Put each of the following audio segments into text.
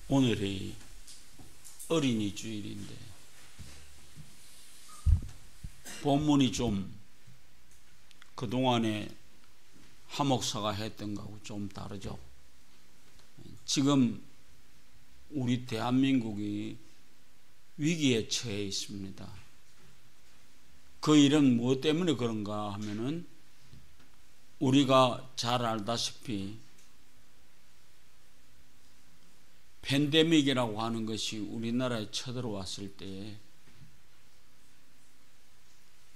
오늘이 어린이 주일인데 본문이 좀 그동안에 하목사가 했던 거하고 좀 다르죠. 지금 우리 대한민국이 위기에 처해 있습니다. 그 일은 무엇 때문에 그런가 하면은 우리가 잘 알다시피 팬데믹이라고 하는 것이 우리나라에 쳐들어왔을 때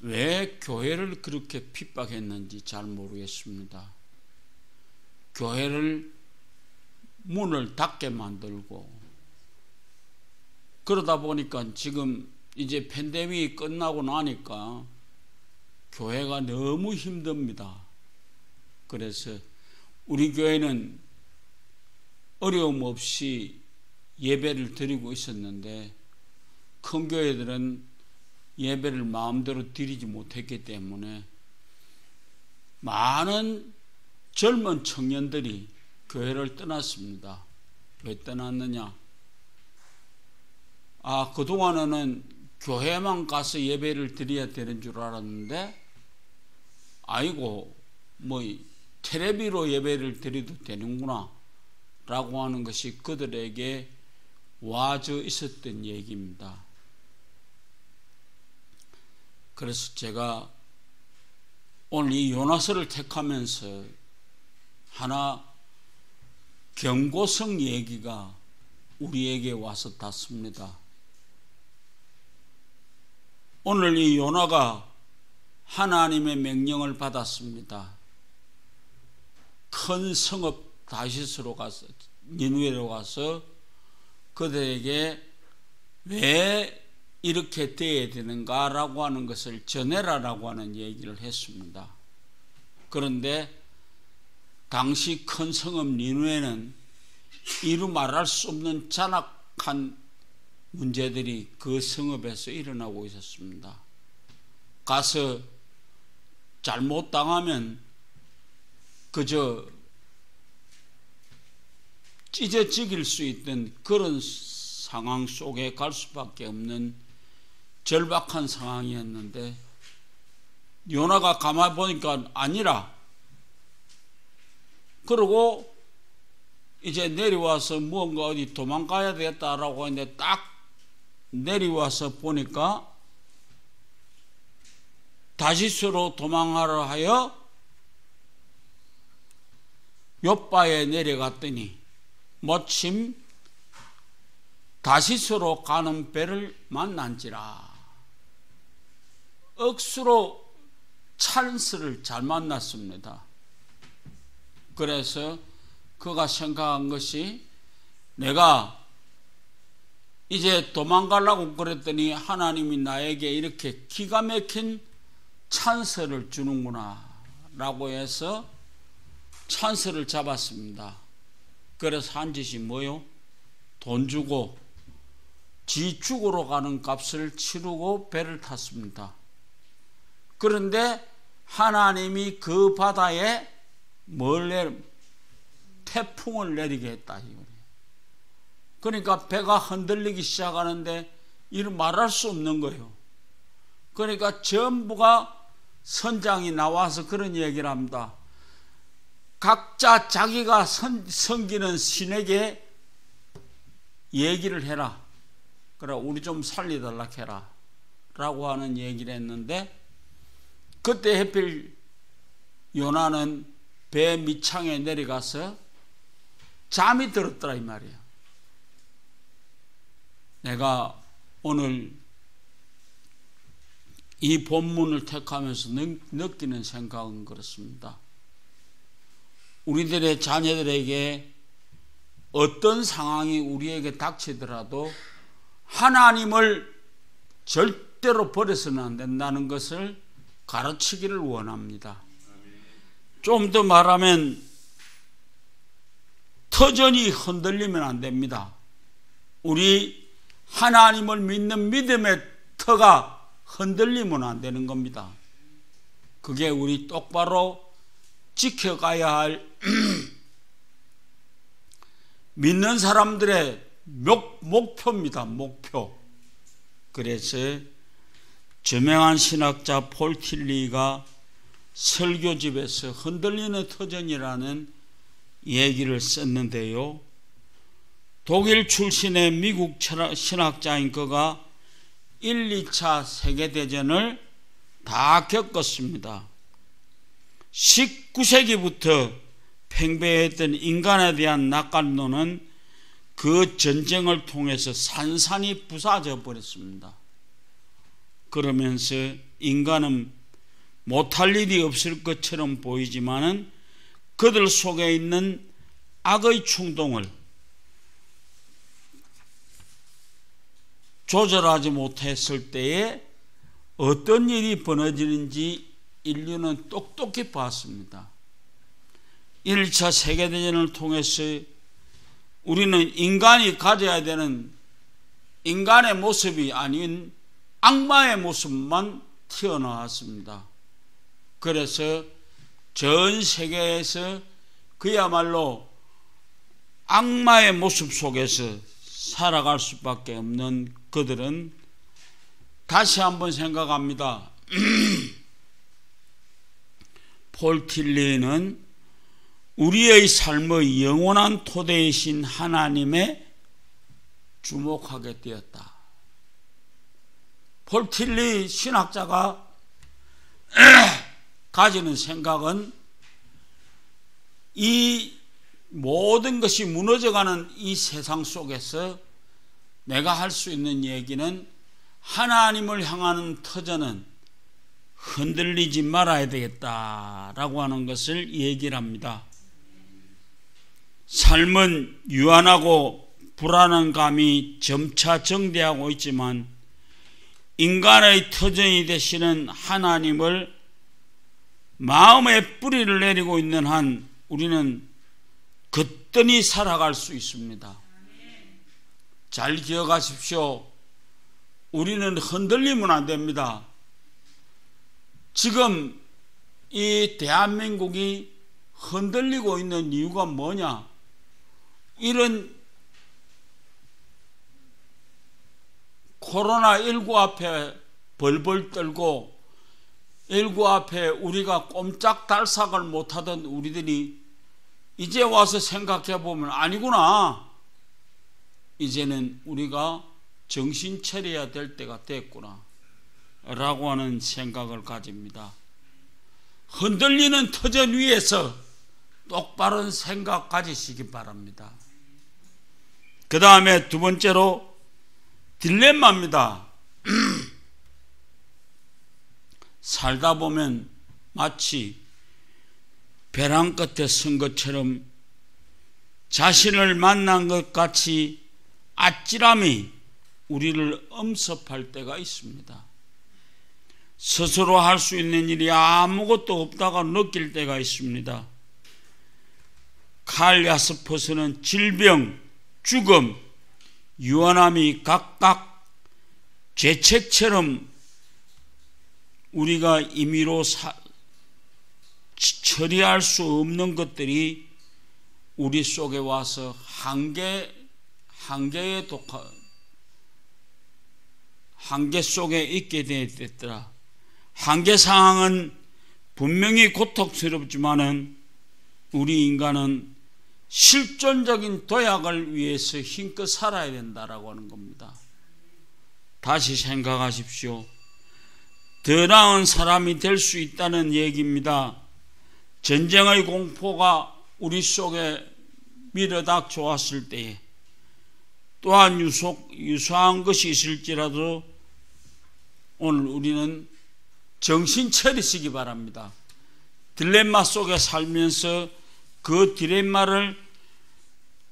왜 교회를 그렇게 핍박했는지 잘 모르겠습니다. 교회를 문을 닫게 만들고 그러다 보니까 지금 이제 팬데믹이 끝나고 나니까 교회가 너무 힘듭니다. 그래서 우리 교회는 어려움 없이 예배를 드리고 있었는데 큰 교회들은 예배를 마음대로 드리지 못했기 때문에 많은 젊은 청년들이 교회를 떠났습니다. 왜 떠났느냐? 그동안에는 교회만 가서 예배를 드려야 되는 줄 알았는데 아이고 텔레비로 예배를 드려도 되는구나 라고 하는 것이 그들에게 와져 있었던 얘기입니다. 그래서 제가 오늘 이 요나서를 택하면서 하나 경고성 얘기가 우리에게 와서 닿습니다. 오늘 이 요나가 하나님의 명령을 받았습니다. 큰 성읍 다시스로 가서 니느웨로 가서 그들에게 왜 이렇게 되어야 되는가라고 하는 것을 전해라라고 하는 얘기를 했습니다. 그런데 당시 큰 성읍 니느웨는 이루 말할 수 없는 잔악한 문제들이 그 성읍에서 일어나고 있었습니다. 가서 잘못당하면 그저 찢어 죽일 수 있던 그런 상황 속에 갈 수밖에 없는 절박한 상황이었는데 요나가 가만히 보니까 아니라 그러고 이제 내려와서 무언가 어디 도망가야 되겠다라고 했는데 딱 내려와서 보니까 다시스로 도망하려 하여 욥바에 내려갔더니 마침 다시스로 가는 배를 만난지라. 억수로 찬스를 잘 만났습니다. 그래서 그가 생각한 것이 내가 이제 도망가려고 그랬더니 하나님이 나에게 이렇게 기가 막힌 찬스를 주는구나 라고 해서 찬스를 잡았습니다. 그래서 한 짓이 뭐요? 돈 주고 지 죽으러 가는 값을 치르고 배를 탔습니다. 그런데 하나님이 그 바다에 태풍을 내리게 했다. 그러니까 배가 흔들리기 시작하는데 이를 말할 수 없는 거예요. 그러니까 전부가 선장이 나와서 그런 얘기를 합니다. 각자 자기가 섬기는 신에게 얘기를 해라. 그래 우리 좀 살리달라 해라 라고 하는 얘기를 했는데 그때 하필 요나는 배 밑창에 내려가서 잠이 들었더라 이 말이야. 내가 오늘 이 본문을 택하면서 느끼는 생각은 그렇습니다. 우리들의 자녀들에게 어떤 상황이 우리에게 닥치더라도 하나님을 절대로 버려서는 안 된다는 것을 가르치기를 원합니다. 좀 더 말하면 터전이 흔들리면 안 됩니다. 우리 하나님을 믿는 믿음의 터가 흔들리면 안 되는 겁니다. 그게 우리 똑바로 지켜가야 할 믿는 사람들의 목표입니다. 목표. 그래서 저명한 신학자 폴 틸리가 설교집에서 흔들리는 터전이라는 얘기를 썼는데요. 독일 출신의 미국 신학자인 그가 1, 2차 세계대전을 다 겪었습니다. 19세기부터 팽배했던 인간에 대한 낙관론은 그 전쟁을 통해서 산산이 부사져 버렸습니다. 그러면서 인간은 못할 일이 없을 것처럼 보이지만은 그들 속에 있는 악의 충동을 조절하지 못했을 때에 어떤 일이 벌어지는지 인류는 똑똑히 봤습니다. 1차 세계대전을 통해서 우리는 인간이 가져야 되는 인간의 모습이 아닌 악마의 모습만 튀어나왔습니다. 그래서 전 세계에서 그야말로 악마의 모습 속에서 살아갈 수밖에 없는 그들은 다시 한번 생각합니다. 폴 틸리는 우리의 삶의 영원한 토대이신 하나님에 주목하게 되었다. 폴 틸리 신학자가 가지는 생각은 이 모든 것이 무너져가는 이 세상 속에서 내가 할 수 있는 얘기는 하나님을 향하는 터전은 흔들리지 말아야 되겠다라고 하는 것을 얘기를 합니다. 삶은 유한하고 불안한 감이 점차 정대하고 있지만 인간의 터전이 되시는 하나님을 마음에 뿌리를 내리고 있는 한 우리는 거뜬히 살아갈 수 있습니다. 잘 기억하십시오. 우리는 흔들리면 안 됩니다. 지금 이 대한민국이 흔들리고 있는 이유가 뭐냐? 이런 코로나19 앞에 벌벌 떨고 19 앞에 우리가 꼼짝달싹을 못하던 우리들이 이제 와서 생각해 보면 아니구나. 이제는 우리가 정신 차려야 될 때가 됐구나 라고 하는 생각을 가집니다. 흔들리는 터전 위에서 똑바른 생각 가지시기 바랍니다. 그 다음에 두 번째로 딜레마입니다. 살다 보면 마치 벼랑 끝에 선 것처럼 자신을 만난 것 같이 아찔함이 우리를 엄습할 때가 있습니다. 스스로 할 수 있는 일이 아무것도 없다고 느낄 때가 있습니다. 칼 야스퍼스는 질병, 죽음, 유한함이 각각 죄책처럼 우리가 임의로 처리할 수 없는 것들이 우리 속에 와서 한계 속에 있게 되었더라. 한계 상황은 분명히 고통스럽지만은 우리 인간은 실존적인 도약을 위해서 힘껏 살아야 된다라고 하는 겁니다. 다시 생각하십시오. 더 나은 사람이 될 수 있다는 얘기입니다. 전쟁의 공포가 우리 속에 밀어닥쳐 왔을 때에 또한 유사한 것이 있을지라도 오늘 우리는 정신 차리시기 바랍니다. 딜레마 속에 살면서 그 딜레마를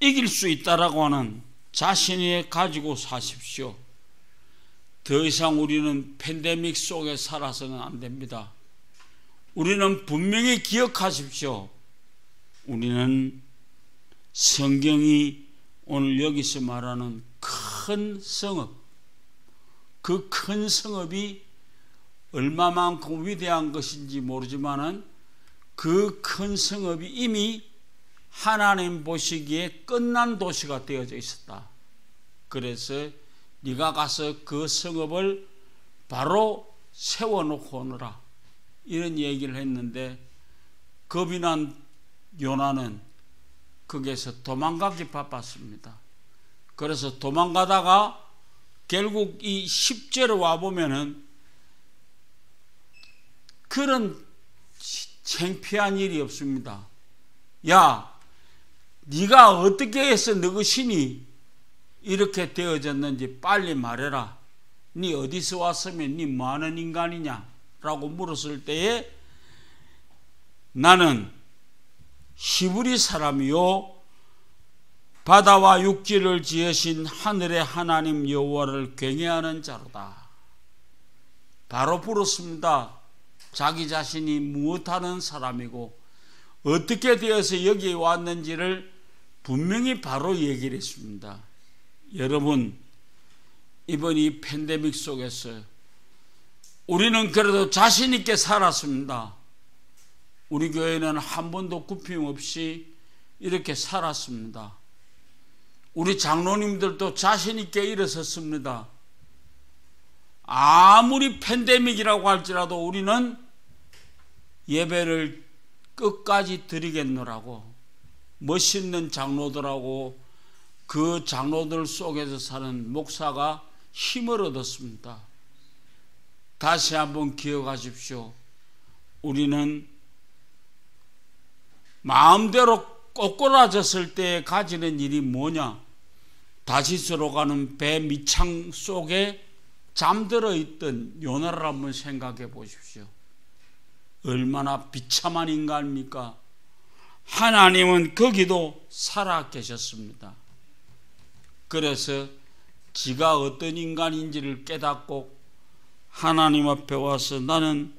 이길 수 있다라고 하는 자신이 가지고 사십시오. 더 이상 우리는 팬데믹 속에 살아서는 안 됩니다. 우리는 분명히 기억하십시오. 우리는 성경이 오늘 여기서 말하는 큰 성읍, 그 큰 성읍이 얼마만큼 위대한 것인지 모르지만은 그 큰 성읍이 이미 하나님 보시기에 끝난 도시가 되어져 있었다. 그래서 네가 가서 그 성읍을 바로 세워놓고 오너라, 이런 얘기를 했는데 겁이 난 요나는 거기에서 도망가기 바빴습니다. 그래서 도망가다가 결국 이 10절에 와보면은 그런 창피한 일이 없습니다. 야, 네가 어떻게 해서 너것이니 이렇게 되어졌는지 빨리 말해라. 네 어디서 왔으면 네 뭐하는 인간이냐 라고 물었을 때에 나는 히브리 사람이요 바다와 육지를 지으신 하늘의 하나님 여호와를 경외하는 자로다. 바로 불었습니다. 자기 자신이 무엇하는 사람이고 어떻게 되어서 여기에 왔는지를 분명히 바로 얘기를 했습니다. 여러분, 이번 이 팬데믹 속에서 우리는 그래도 자신 있게 살았습니다. 우리 교회는 한 번도 굽힘 없이 이렇게 살았습니다. 우리 장로님들도 자신 있게 일어섰습니다. 아무리 팬데믹이라고 할지라도 우리는 예배를 끝까지 드리겠노라고 멋있는 장로들하고 그 장로들 속에서 사는 목사가 힘을 얻었습니다. 다시 한번 기억하십시오. 우리는 마음대로 꼬꾸라졌을 때 가지는 일이 뭐냐? 다시스로 가는 배 밑창 속에 잠들어 있던 요나를 한번 생각해 보십시오. 얼마나 비참한 인간입니까? 하나님은 거기도 살아 계셨습니다. 그래서 지가 어떤 인간인지를 깨닫고 하나님 앞에 와서 나는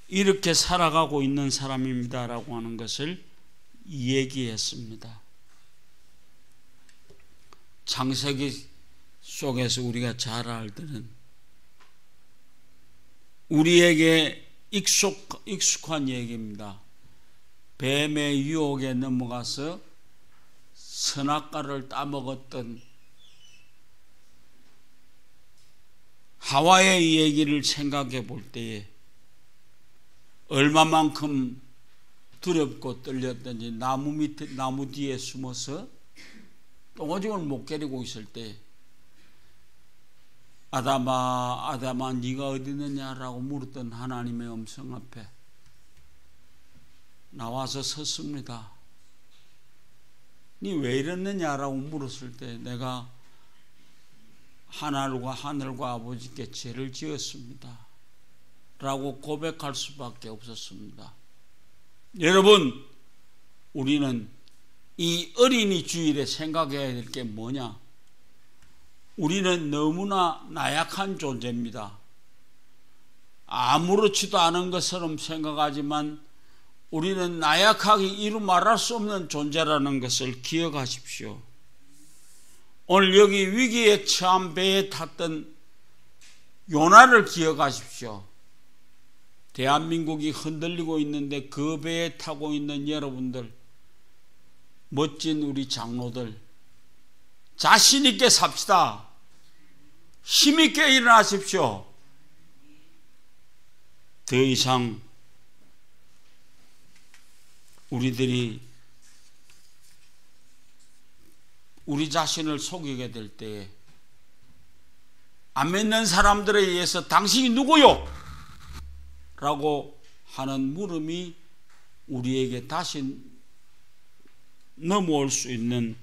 이렇게 살아가고 있는 사람입니다 라고 하는 것을 얘기했습니다. 창세기 속에서 우리가 잘 알던 우리에게 익숙한 얘기입니다. 뱀의 유혹에 넘어가서 선악과를 따먹었던 하와의 얘기를 생각해 볼 때에 얼마만큼 두렵고 떨렸던지 나무 뒤에 숨어서 똥오줌을 못 깨리고 있을 때 아담아 네가 어디 있느냐라고 물었던 하나님의 음성 앞에 나와서 섰습니다. 니 왜 이랬느냐라고 물었을 때 내가 하늘과 아버지께 죄를 지었습니다 라고 고백할 수밖에 없었습니다. 여러분, 우리는 이 어린이 주일에 생각해야 될 게 뭐냐? 우리는 너무나 나약한 존재입니다. 아무렇지도 않은 것처럼 생각하지만 우리는 나약하게 이루 말할 수 없는 존재라는 것을 기억하십시오. 오늘 여기 위기에 처한 배에 탔던 요나를 기억하십시오. 대한민국이 흔들리고 있는데 그 배에 타고 있는 여러분들, 멋진 우리 장로들, 자신 있게 삽시다. 힘 있게 일어나십시오. 더 이상 우리들이 우리 자신을 속이게 될 때에 안 믿는 사람들에 의해서 당신이 누구요? 라고 하는 물음이 우리에게 다시 넘어올 수 있는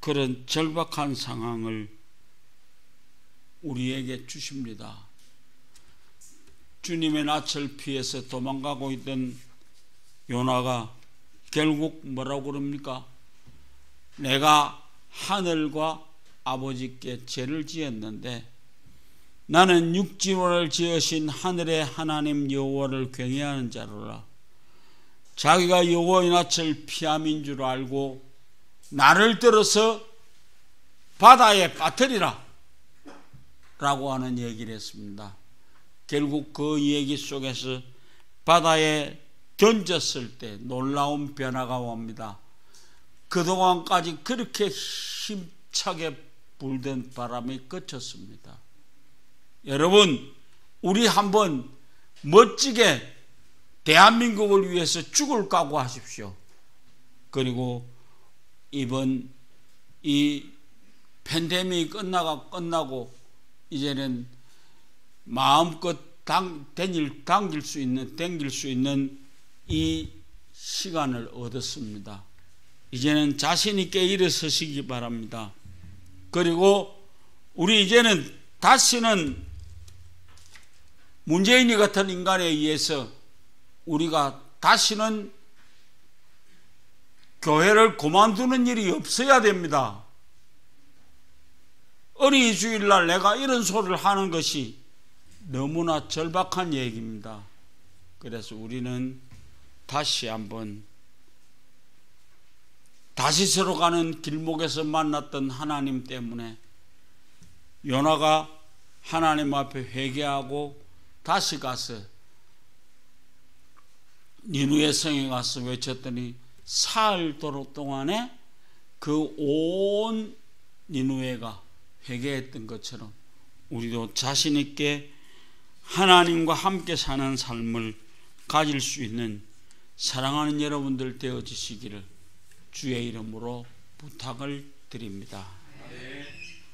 그런 절박한 상황을 우리에게 주십니다. 주님의 낯을 피해서 도망가고 있던 요나가 결국 뭐라고 그럽니까? 내가 하늘과 아버지께 죄를 지었는데 나는 육지를 지으신 하늘의 하나님 여호와를 경외하는 자로라. 자기가 여호와의 낯을 피함인 줄 알고 나를 들어서 바다에 빠뜨리라 라고 하는 얘기를 했습니다. 결국 그 얘기 속에서 바다에 던졌을 때 놀라운 변화가 옵니다. 그동안까지 그렇게 힘차게 불던 바람이 그쳤습니다. 여러분, 우리 한번 멋지게 대한민국을 위해서 죽을 각오하십시오. 그리고 이번 이 팬데믹이 끝나고 이제는 마음껏 당길 수 있는 이 시간을 얻었습니다. 이제는 자신 있게 일어서시기 바랍니다. 그리고 우리 이제는 다시는 문재인이 같은 인간에 의해서 우리가 다시는 교회를 그만두는 일이 없어야 됩니다. 어린이 주일날 내가 이런 소리를 하는 것이 너무나 절박한 얘기입니다. 그래서 우리는 다시 한번 다시스로 가는 길목에서 만났던 하나님 때문에 요나가 하나님 앞에 회개하고 다시 가서 니느웨 성에 가서 외쳤더니 사흘 동안에 그 온 니느웨가 회개했던 것처럼 우리도 자신 있게 하나님과 함께 사는 삶을 가질 수 있는 사랑하는 여러분들 되어지시기를 주의 이름으로 부탁을 드립니다.